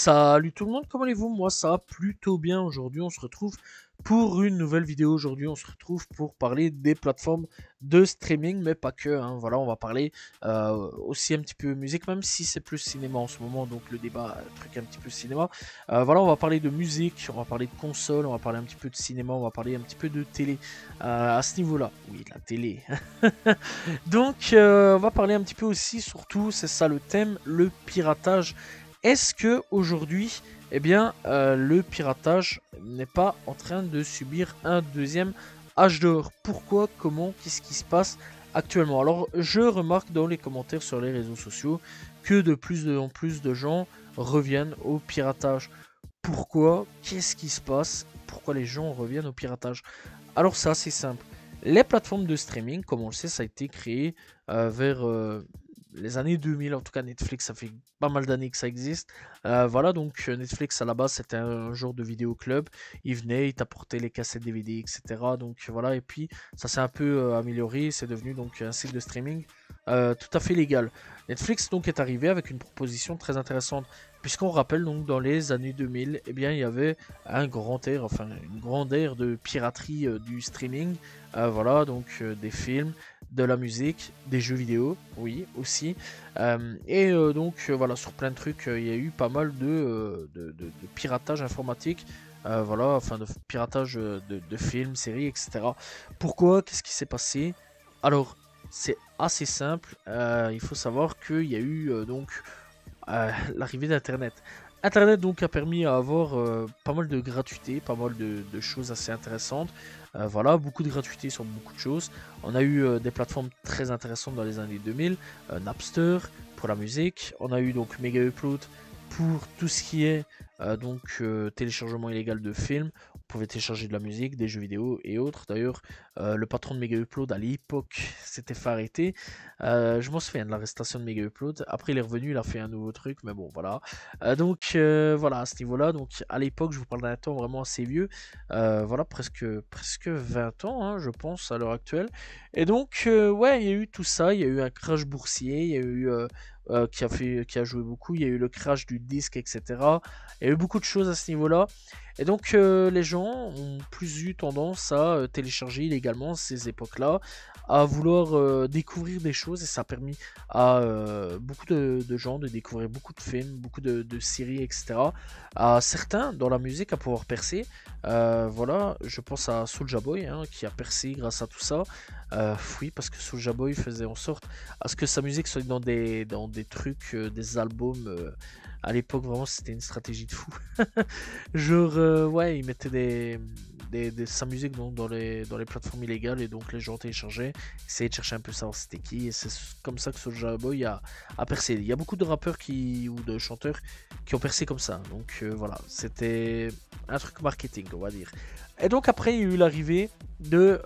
Salut tout le monde, comment allez-vous? Moi ça va plutôt bien. Aujourd'hui on se retrouve pour une nouvelle vidéo. Aujourd'hui on se retrouve pour parler des plateformes de streaming, mais pas que, hein. Voilà, on va parler aussi un petit peu musique, même si c'est plus cinéma en ce moment, donc le débat, truc un petit peu cinéma. Voilà, on va parler de musique, on va parler de console, on va parler un petit peu de cinéma, on va parler un petit peu de télé à ce niveau-là. Oui, la télé. Donc on va parler un petit peu aussi, surtout, c'est ça le thème, le piratage. Est-ce que aujourd'hui, eh bien, le piratage n'est pas en train de subir un deuxième âge d'or? Pourquoi? Comment? Qu'est-ce qui se passe actuellement? Alors, je remarque dans les commentaires sur les réseaux sociaux que de plus en plus de gens reviennent au piratage. Pourquoi? Qu'est-ce qui se passe? Pourquoi les gens reviennent au piratage? Alors, c'est assez simple. Les plateformes de streaming, comme on le sait, ça a été créé vers les années 2000, en tout cas Netflix, ça fait pas mal d'années que ça existe. Voilà, donc Netflix à la base c'était un genre de vidéo club. Il venait, il t'apportait les cassettes DVD, etc. Donc voilà, et puis ça s'est un peu amélioré, c'est devenu donc un site de streaming tout à fait légal. Netflix donc est arrivé avec une proposition très intéressante, puisqu'on rappelle donc dans les années 2000, eh bien il y avait un grand air, enfin une grande ère de piraterie du streaming. Voilà, donc des films, de la musique, des jeux vidéo, oui, aussi. Donc, voilà, sur plein de trucs, il y a eu pas mal de piratage informatique. Voilà, enfin, de piratage de films, séries, etc. Pourquoi? Qu'est-ce qui s'est passé? Alors, c'est assez simple. Il faut savoir qu'il y a eu l'arrivée d'Internet. Internet donc a permis à avoir pas mal de gratuité, pas mal de choses assez intéressantes. Voilà, beaucoup de gratuité sur beaucoup de choses. On a eu des plateformes très intéressantes dans les années 2000, Napster pour la musique. On a eu donc Mega Upload pour tout ce qui est téléchargement illégal de films. On pouvait télécharger de la musique, des jeux vidéo et autres. D'ailleurs, le patron de Mega Upload à l'époque s'était fait arrêter. Je m'en souviens de l'arrestation de Mega Upload. Après, il est revenu, il a fait un nouveau truc, mais bon, voilà. Voilà, à ce niveau-là, donc à l'époque, je vous parle d'un temps vraiment assez vieux. Voilà, presque 20 ans, hein, je pense, à l'heure actuelle. Et donc, ouais, il y a eu tout ça. Il y a eu un crash boursier, il y a eu qui a joué beaucoup. Il y a eu le crash du disque, etc. Il y a eu beaucoup de choses à ce niveau-là. Et donc, les gens ont plus eu tendance à télécharger illégalement ces époques-là, à vouloir découvrir des choses, et ça a permis à beaucoup de gens de découvrir beaucoup de films, beaucoup de séries, etc. À certains dans la musique à pouvoir percer. Voilà, je pense à Soulja Boy hein, qui a percé grâce à tout ça. Oui, parce que Soulja Boy faisait en sorte à ce que sa musique soit dans des trucs, des albums. À l'époque, vraiment, c'était une stratégie de fou. Genre, ouais, il mettait sa musique donc, dans les plateformes illégales et donc les gens téléchargeaient, essayaient de chercher un peu savoir c'était qui. Et c'est comme ça que Soulja Boy a percé. Il y a beaucoup de rappeurs ou de chanteurs qui ont percé comme ça. Donc voilà, c'était un truc marketing, on va dire. Et donc après, il y a eu l'arrivée de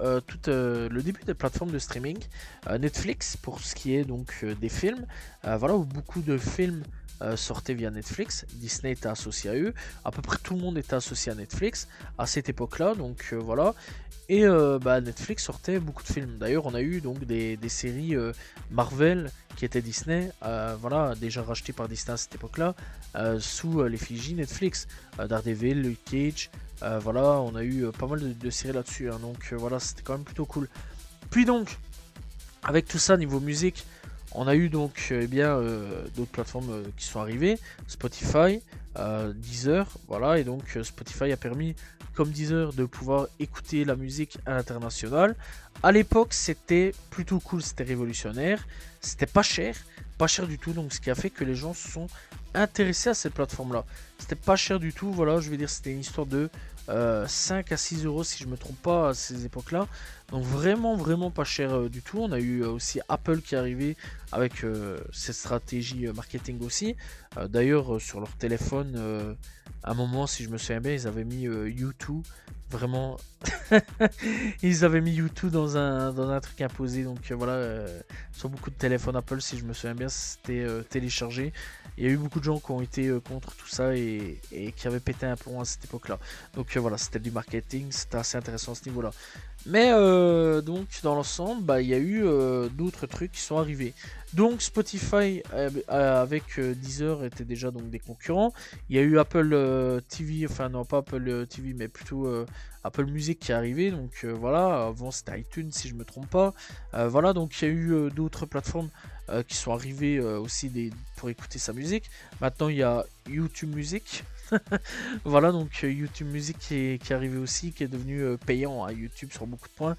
le début des plateformes de streaming, Netflix pour ce qui est donc des films. Voilà, où beaucoup de films sortaient via Netflix. Disney était associé à eux. À peu près tout le monde était associé à Netflix à cette époque-là. Donc voilà. Et Netflix sortait beaucoup de films. D'ailleurs, on a eu donc des séries Marvel qui étaient Disney, voilà, déjà rachetées par Disney à cette époque-là, sous l'effigie Netflix. Daredevil, Luke Cage, voilà, on a eu pas mal de séries là-dessus. Hein, donc voilà, c'était quand même plutôt cool. Puis donc, avec tout ça, niveau musique, on a eu donc d'autres plateformes qui sont arrivées, Spotify, Deezer, voilà, et donc Spotify a permis, comme Deezer, de pouvoir écouter la musique à l'international. À l'époque, c'était plutôt cool, c'était révolutionnaire, c'était pas cher du tout, donc ce qui a fait que les gens se sont intéressés à cette plateforme-là. C'était pas cher du tout, voilà, je veux dire, c'était une histoire de 5 à 6 euros si je me trompe pas à ces époques-là. Donc vraiment pas cher du tout. On a eu aussi Apple qui est arrivé avec cette stratégie marketing aussi. D'ailleurs sur leur téléphone, à un moment si je me souviens bien, ils avaient mis U2. Vraiment, ils avaient mis U2 dans un truc imposé. Donc voilà, sur beaucoup de téléphones Apple, si je me souviens bien, c'était téléchargé. Il y a eu beaucoup de gens qui ont été contre tout ça et qui avaient pété un plomb à cette époque-là. Donc voilà, c'était du marketing, c'était assez intéressant à ce niveau-là. Mais donc dans l'ensemble, bah, il y a eu d'autres trucs qui sont arrivés. Donc Spotify avec Deezer étaient déjà donc des concurrents. Il y a eu Apple TV, enfin non pas Apple TV, mais plutôt Apple Music qui est arrivé. Donc voilà, avant c'était iTunes si je me trompe pas. Voilà, donc il y a eu d'autres plateformes qui sont arrivées aussi pour écouter sa musique. Maintenant il y a YouTube Music. Voilà, donc YouTube Music qui est arrivé aussi, qui est devenu payant à YouTube sur beaucoup de points.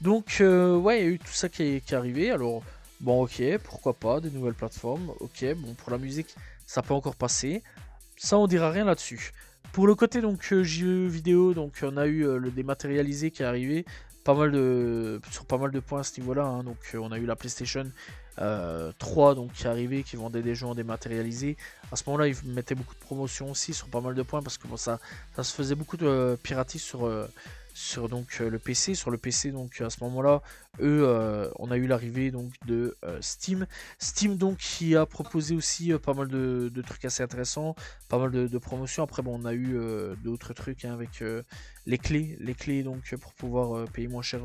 Donc ouais, il y a eu tout ça qui est arrivé. Alors bon, ok, pourquoi pas, des nouvelles plateformes. Ok, bon, pour la musique, ça peut encore passer. Ça, on dira rien là-dessus. Pour le côté donc jeux vidéo, donc on a eu le dématérialisé qui est arrivé, sur pas mal de points à ce niveau-là. Hein. Donc on a eu la PlayStation 3 donc qui est arrivé, qui vendait des jeux en dématérialisé. À ce moment-là, ils mettaient beaucoup de promotions aussi sur pas mal de points parce que bon, ça se faisait beaucoup de piratisme sur donc le PC. Sur le PC, donc à ce moment-là, on a eu l'arrivée donc de Steam. Steam donc qui a proposé aussi pas mal de trucs assez intéressants, pas mal de promotions. Après bon, on a eu d'autres trucs hein, avec les clés donc pour pouvoir payer moins cher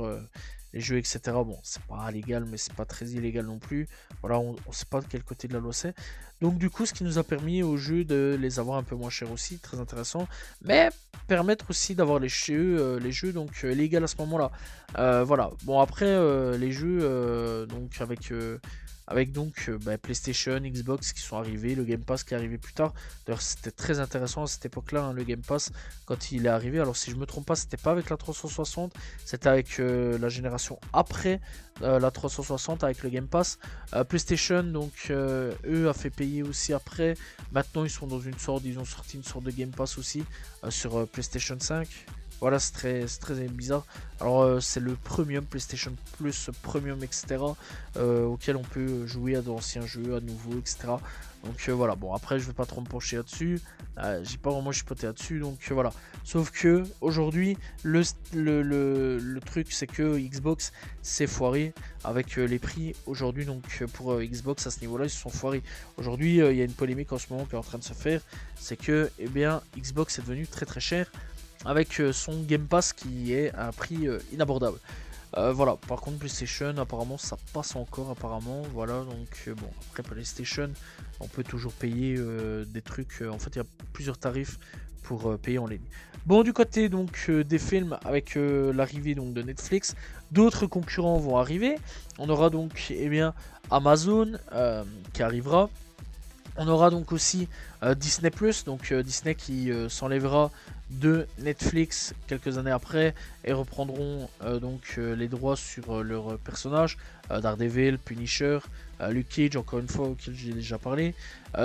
les jeux, etc. Bon, c'est pas légal, mais c'est pas très illégal non plus. Voilà, on sait pas de quel côté de la loi c'est. Donc du coup, ce qui nous a permis aux jeux de les avoir un peu moins chers aussi, très intéressant. Mais permettre aussi d'avoir les jeux donc légal à ce moment-là. Voilà. Bon après les jeux donc avec donc PlayStation, Xbox qui sont arrivés, le Game Pass qui est arrivé plus tard. D'ailleurs c'était très intéressant à cette époque-là, hein, le Game Pass quand il est arrivé. Alors si je me trompe pas, c'était pas avec la 360, c'était avec la génération après la 360 avec le Game Pass. PlayStation donc eux a fait payer aussi après. Maintenant ils ont sorti une sorte de Game Pass aussi sur PlayStation 5. Voilà, c'est très bizarre. Alors, c'est le Premium, PlayStation Plus Premium, etc. Auquel on peut jouer à d'anciens jeux, à nouveau, etc. Donc voilà, bon, après, je vais pas trop me pencher là-dessus. J'ai pas vraiment chipoté là-dessus, donc voilà. Sauf que aujourd'hui, le truc, c'est que Xbox s'est foiré avec les prix aujourd'hui. Donc pour Xbox, à ce niveau-là, ils se sont foirés. Aujourd'hui, il y a une polémique en ce moment qui est en train de se faire. C'est que, eh bien, Xbox est devenu très cher avec son Game Pass qui est à un prix inabordable. Voilà, par contre PlayStation apparemment ça passe encore apparemment, voilà, donc bon, après PlayStation on peut toujours payer des trucs, en fait il y a plusieurs tarifs pour payer en ligne. Bon, du côté donc des films, avec l'arrivée donc de Netflix, d'autres concurrents vont arriver. On aura donc Amazon qui arrivera. On aura donc aussi Disney+, donc Disney qui s'enlèvera de Netflix quelques années après et reprendront donc les droits sur leurs personnages, Daredevil, Punisher, Luke Cage, encore une fois, auquel j'ai déjà parlé.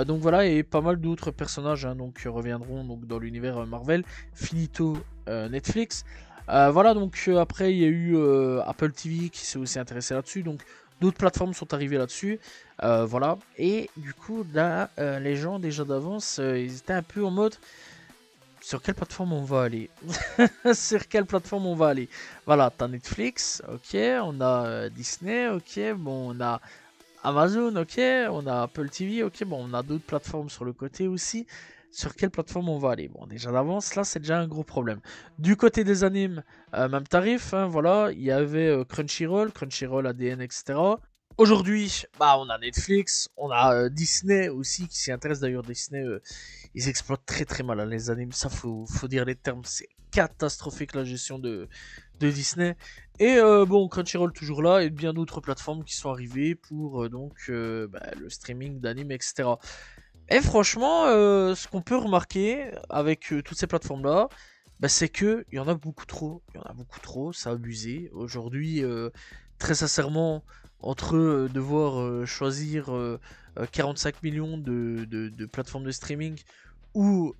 Donc voilà, et pas mal d'autres personnages hein, donc reviendront donc dans l'univers Marvel, finito Netflix. Voilà, donc après il y a eu Apple TV qui s'est aussi intéressé là-dessus, donc d'autres plateformes sont arrivées là-dessus. Voilà, et du coup là les gens déjà d'avance ils étaient un peu en mode sur quelle plateforme on va aller. Sur quelle plateforme on va aller. Voilà, t'as Netflix, ok, on a Disney, ok, bon on a Amazon, ok, on a Apple TV, ok, bon on a d'autres plateformes sur le côté aussi. Sur quelle plateforme on va aller. Bon, déjà d'avance, là c'est déjà un gros problème. Du côté des animes, même tarif, hein, voilà, il y avait Crunchyroll, ADN, etc. Aujourd'hui, bah, on a Netflix, on a Disney aussi, qui s'y intéresse d'ailleurs. Disney, ils exploitent très mal hein, les animes, ça faut dire les termes, c'est catastrophique la gestion de Disney. Et bon, Crunchyroll toujours là, et bien d'autres plateformes qui sont arrivées pour le streaming d'animes, etc. Et franchement, ce qu'on peut remarquer avec toutes ces plateformes-là, bah, c'est qu'il y en a beaucoup trop. Il y en a beaucoup trop, c'est abusé. Aujourd'hui, très sincèrement, entre devoir choisir 45 millions de plateformes de streaming ou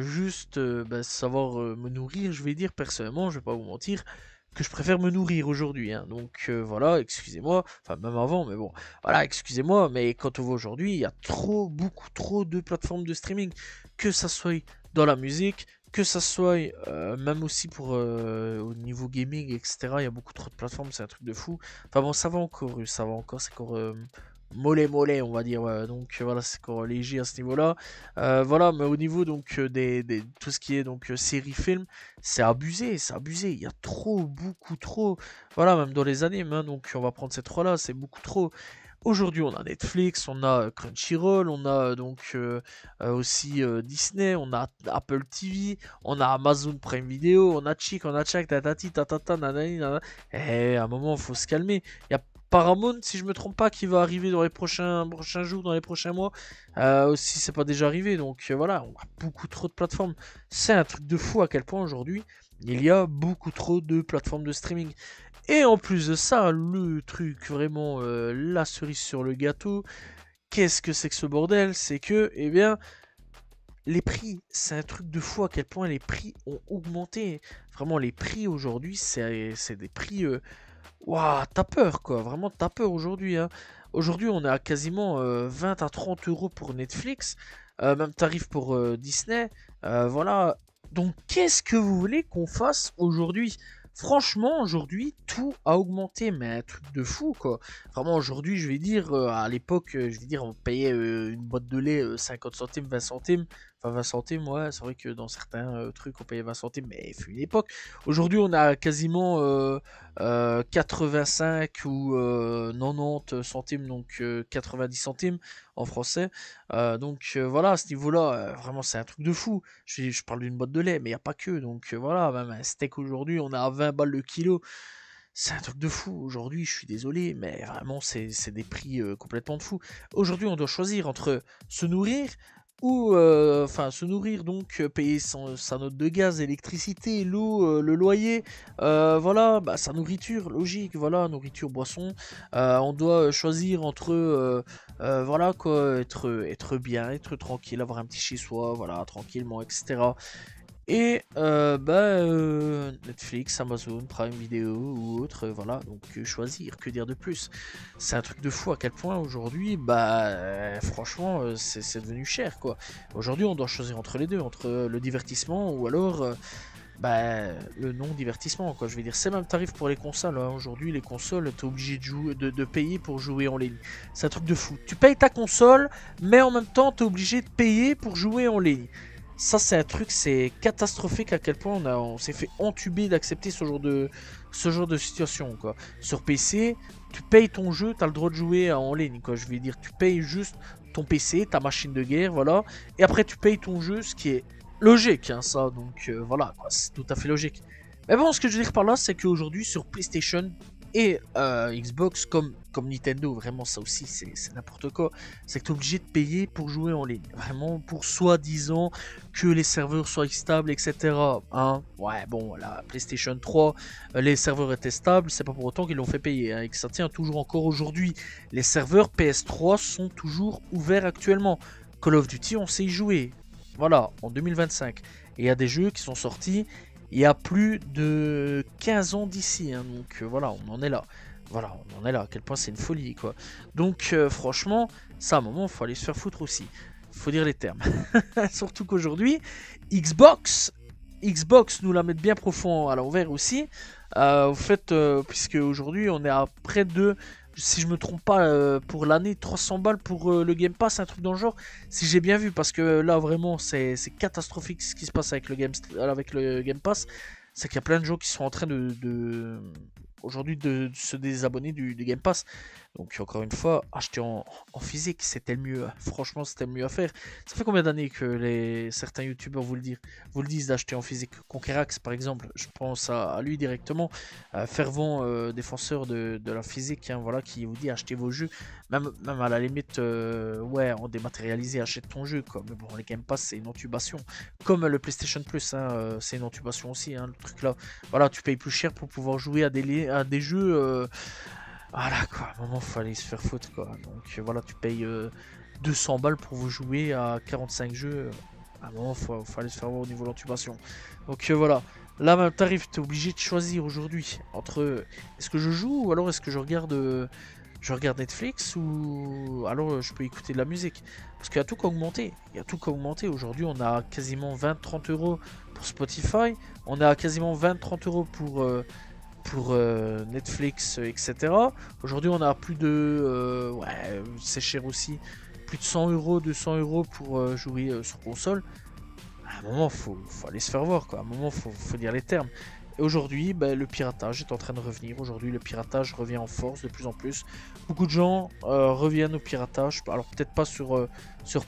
juste savoir me nourrir, je vais dire personnellement, je vais pas vous mentir, que je préfère me nourrir aujourd'hui. Hein. Donc voilà, excusez-moi, enfin même avant, mais bon, voilà, excusez-moi, mais quand on voit aujourd'hui, il y a beaucoup trop de plateformes de streaming, que ça soit dans la musique, que ça soit même aussi pour au niveau gaming, etc. Il y a beaucoup trop de plateformes, c'est un truc de fou. Enfin bon, ça va encore, c'est encore mollet, on va dire. Ouais. Donc voilà, c'est encore léger à ce niveau-là. Voilà, mais au niveau donc tout ce qui est donc série film, c'est abusé, c'est abusé. Il y a trop, beaucoup trop. Voilà, même dans les animes, hein, donc on va prendre ces trois-là, c'est beaucoup trop. Aujourd'hui, on a Netflix, on a Crunchyroll, on a aussi Disney, on a Apple TV, on a Amazon Prime Video, on a Chick, on a Chak, tatati, tatata, nanani, nanana. Eh, à un moment, il faut se calmer. Il y a Paramount, si je me trompe pas, qui va arriver dans les prochains jours, dans les prochains mois. Si c'est pas déjà arrivé. Donc voilà, on a beaucoup trop de plateformes. C'est un truc de fou à quel point aujourd'hui, il y a beaucoup trop de plateformes de streaming. Et en plus de ça, le truc vraiment la cerise sur le gâteau, qu'est-ce que c'est que ce bordel? C'est que, eh bien, les prix, c'est un truc de fou à quel point les prix ont augmenté. Vraiment, les prix aujourd'hui, c'est des prix. Waouh, t'as peur quoi, vraiment t'as peur aujourd'hui. Hein. Aujourd'hui, on est à quasiment 20 à 30 euros pour Netflix, même tarif pour Disney. Voilà. Donc, qu'est-ce que vous voulez qu'on fasse aujourd'hui? Franchement, aujourd'hui, tout a augmenté, mais un truc de fou, quoi. Vraiment, aujourd'hui, je vais dire, à l'époque, je vais dire, on payait une boîte de lait 50 centimes, 20 centimes. Enfin, 20 centimes, ouais, c'est vrai que dans certains trucs, on payait 20 centimes, mais il fut une époque. Aujourd'hui, on a quasiment 85 ou 90 centimes, donc 90 centimes en français. Voilà, à ce niveau-là, vraiment, c'est un truc de fou. Je parle d'une boîte de lait, mais il n'y a pas que. Donc voilà, même un steak aujourd'hui, on est à 20 balles le kilo. C'est un truc de fou. Aujourd'hui, je suis désolé, mais vraiment, c'est des prix complètement de fou. Aujourd'hui, on doit choisir entre se nourrir ou se nourrir, donc payer sa note de gaz, électricité, l'eau, le loyer, voilà, bah, sa nourriture, logique, voilà, nourriture, boisson. On doit choisir entre, voilà quoi, être bien, être tranquille, avoir un petit chez soi, voilà, tranquillement, etc. Et Netflix, Amazon, Prime Video ou autre, voilà, donc choisir, que dire de plus? C'est un truc de fou à quel point aujourd'hui, franchement, c'est devenu cher quoi. Aujourd'hui, on doit choisir entre les deux, entre le divertissement ou alors le non-divertissement quoi. Je vais dire, c'est même tarif pour les consoles. Hein. Aujourd'hui, les consoles, t'es obligé de jouer, de payer pour jouer en ligne. C'est un truc de fou. Tu payes ta console, mais en même temps, t'es obligé de payer pour jouer en ligne. Ça, c'est un truc, c'est catastrophique à quel point on s'est fait entuber d'accepter ce genre de situation, quoi. Sur PC, tu payes ton jeu, tu as le droit de jouer en ligne, quoi. Je vais dire, tu payes juste ton PC, ta machine de guerre, voilà. Et après, tu payes ton jeu, ce qui est logique, hein, ça. Donc, voilà, quoi. C'est tout à fait logique. Mais bon, ce que je veux dire par là, c'est qu'aujourd'hui, sur PlayStation et Xbox, comme Nintendo, vraiment, ça aussi, c'est n'importe quoi. C'est que tu es obligé de payer pour jouer en ligne. Vraiment, pour soi-disant que les serveurs soient stables, etc. Hein, ouais, bon, la PlayStation 3, les serveurs étaient stables, c'est pas pour autant qu'ils l'ont fait payer. Hein, et que ça tient toujours encore aujourd'hui. Les serveurs PS3 sont toujours ouverts actuellement. Call of Duty, on sait y jouer. Voilà, en 2025. Et il y a des jeux qui sont sortis il y a plus de 15 ans d'ici, hein, donc voilà, on en est là. Voilà, on en est là, à quel point c'est une folie, quoi. Donc, franchement, ça, à un moment, il faut aller se faire foutre aussi. Il faut dire les termes. Surtout qu'aujourd'hui, Xbox nous la met bien profond à l'envers aussi. Au fait, puisque aujourd'hui, on est à près de, si je me trompe pas, pour l'année, 300 balles pour le Game Pass, un truc dans le genre. Si j'ai bien vu, parce que là, vraiment, c'est catastrophique ce qui se passe avec le Game Pass. C'est qu'il y a plein de gens qui sont en train aujourd'hui de se désabonner du Game Pass. Donc encore une fois, acheter en physique, c'était le mieux. Franchement, c'était le mieux à faire. Ça fait combien d'années que certains youtubeurs vous le disent d'acheter en physique? Conquerax par exemple, je pense à lui directement, fervent défenseur de la physique, hein, voilà, qui vous dit achetez vos jeux, même à la limite, ouais, en dématérialisé, achète ton jeu, quoi. Mais bon, les Game Pass c'est une intubation, comme le PlayStation Plus, hein, c'est une intubation aussi, hein, le truc là. Voilà, tu payes plus cher pour pouvoir jouer à des jeux. Voilà quoi, à un moment faut aller se faire foutre quoi. Donc voilà, tu payes 200 balles pour vous jouer à 45 jeux. À un moment faut aller se faire voir au niveau de l'intubation. Donc voilà, là même tarif, tu es obligé de choisir aujourd'hui entre est-ce que je joue ou alors est-ce que je regarde Netflix ou alors je peux écouter de la musique. Parce qu'il y a tout qu'à augmenter. Il y a tout qu'à augmenter. Aujourd'hui on a quasiment 20-30 euros pour Spotify. On a quasiment 20-30 euros pour Netflix, etc. Aujourd'hui, on a plus de... ouais, c'est cher aussi. Plus de 100 euros, 200 euros pour jouer sur console. À un moment, faut aller se faire voir, quoi. À un moment, faut dire les termes. Et aujourd'hui, bah, le piratage est en train de revenir. Aujourd'hui, le piratage revient en force de plus en plus. Beaucoup de gens reviennent au piratage. Alors, peut-être pas sur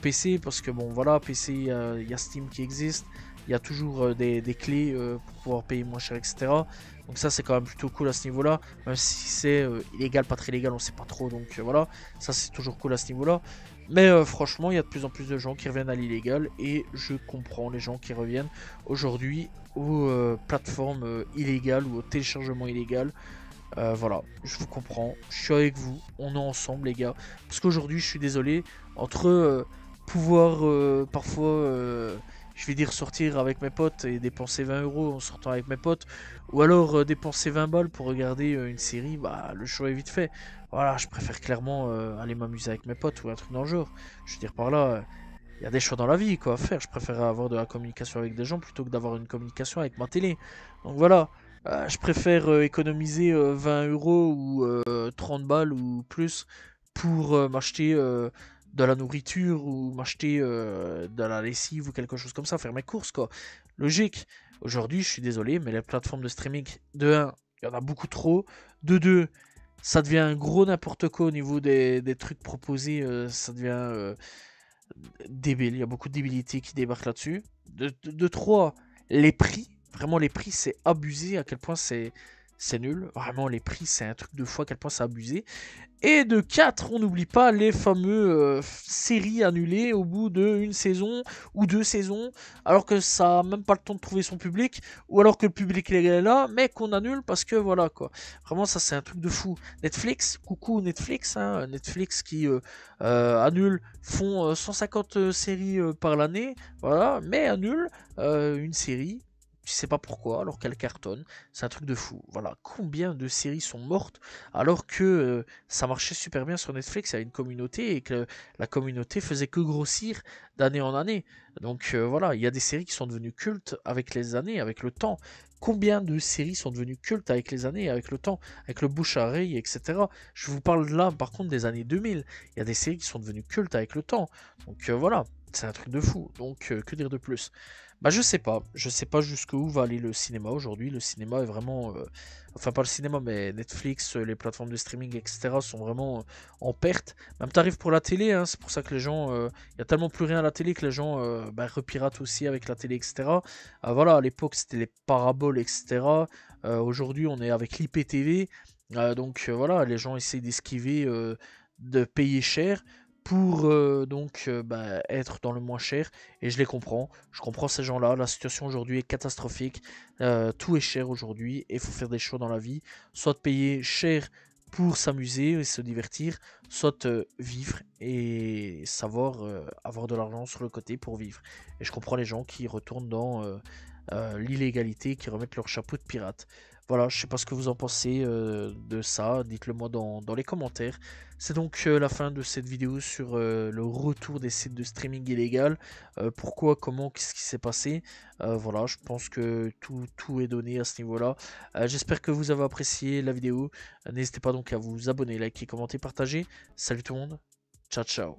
PC, parce que bon, voilà, PC, il y a Steam qui existe. Il y a toujours des clés pour pouvoir payer moins cher, etc. Donc ça, c'est quand même plutôt cool à ce niveau-là. Même si c'est illégal, pas très légal, on sait pas trop. Donc voilà, ça, c'est toujours cool à ce niveau-là. Mais franchement, il y a de plus en plus de gens qui reviennent à l'illégal. Et je comprends les gens qui reviennent aujourd'hui aux plateformes illégales ou au téléchargement illégal. Voilà, je vous comprends, je suis avec vous, on est ensemble les gars. Parce qu'aujourd'hui, je suis désolé, entre pouvoir parfois, je vais dire sortir avec mes potes et dépenser 20 euros en sortant avec mes potes, ou alors dépenser 20 balles pour regarder une série, bah le choix est vite fait. Voilà, je préfère clairement aller m'amuser avec mes potes ou un truc dans le genre. Je veux dire par là, il y a des choix dans la vie quoi à faire. Je préfère avoir de la communication avec des gens plutôt que d'avoir une communication avec ma télé. Donc voilà. Je préfère économiser 20 euros ou 30 balles ou plus pour m'acheter de la nourriture ou m'acheter de la lessive ou quelque chose comme ça, faire mes courses quoi. Logique. Aujourd'hui, je suis désolé, mais les plateformes de streaming, de 1, il y en a beaucoup trop. De 2, ça devient un gros n'importe quoi au niveau des trucs proposés. Ça devient débile. Il y a beaucoup de débilité qui débarquent là-dessus. De 3, les prix. Vraiment, les prix, c'est abusé. À quel point c'est nul. Vraiment, les prix, c'est un truc de fou. À quel point c'est abusé. Et de 4, on n'oublie pas les fameux séries annulées au bout d'une saison ou 2 saisons, alors que ça n'a même pas le temps de trouver son public, ou alors que le public est là, mais qu'on annule parce que voilà quoi. Vraiment, ça c'est un truc de fou. Netflix, coucou Netflix, hein, Netflix qui annule, font 150 séries par l'année, voilà, mais annule une série. Tu sais pas pourquoi, alors qu'elle cartonne. C'est un truc de fou. Voilà, combien de séries sont mortes alors que ça marchait super bien sur Netflix, il y avait une communauté et que la communauté faisait que grossir d'année en année. Donc voilà, il y a des séries qui sont devenues cultes avec les années, avec le temps. Combien de séries sont devenues cultes avec les années, avec le temps, avec le bouche à oreille, etc. Je vous parle là par contre des années 2000. Il y a des séries qui sont devenues cultes avec le temps. Donc voilà, c'est un truc de fou. Donc que dire de plus? Bah je sais pas jusqu'où va aller le cinéma aujourd'hui. Le cinéma est vraiment, enfin pas le cinéma mais Netflix, les plateformes de streaming etc sont vraiment en perte. Même tarif pour la télé, hein, c'est pour ça que les gens, il y a tellement plus rien à la télé que les gens bah, repiratent aussi avec la télé etc. Voilà, à l'époque c'était les paraboles etc. Aujourd'hui on est avec l'IPTV, donc voilà, les gens essayent d'esquiver, de payer cher pour bah, être dans le moins cher et je les comprends, je comprends ces gens là, la situation aujourd'hui est catastrophique, tout est cher aujourd'hui et il faut faire des choix dans la vie, soit de payer cher pour s'amuser et se divertir, soit vivre et savoir avoir de l'argent sur le côté pour vivre. Et je comprends les gens qui retournent dans l'illégalité, qui remettent leur chapeau de pirate. Voilà, je sais pas ce que vous en pensez de ça, dites-le moi dans les commentaires. C'est donc la fin de cette vidéo sur le retour des sites de streaming illégal. Pourquoi, comment, qu'est-ce qui s'est passé. Voilà, je pense que tout est donné à ce niveau-là. J'espère que vous avez apprécié la vidéo. N'hésitez pas donc à vous abonner, liker, commenter, partager. Salut tout le monde, ciao ciao.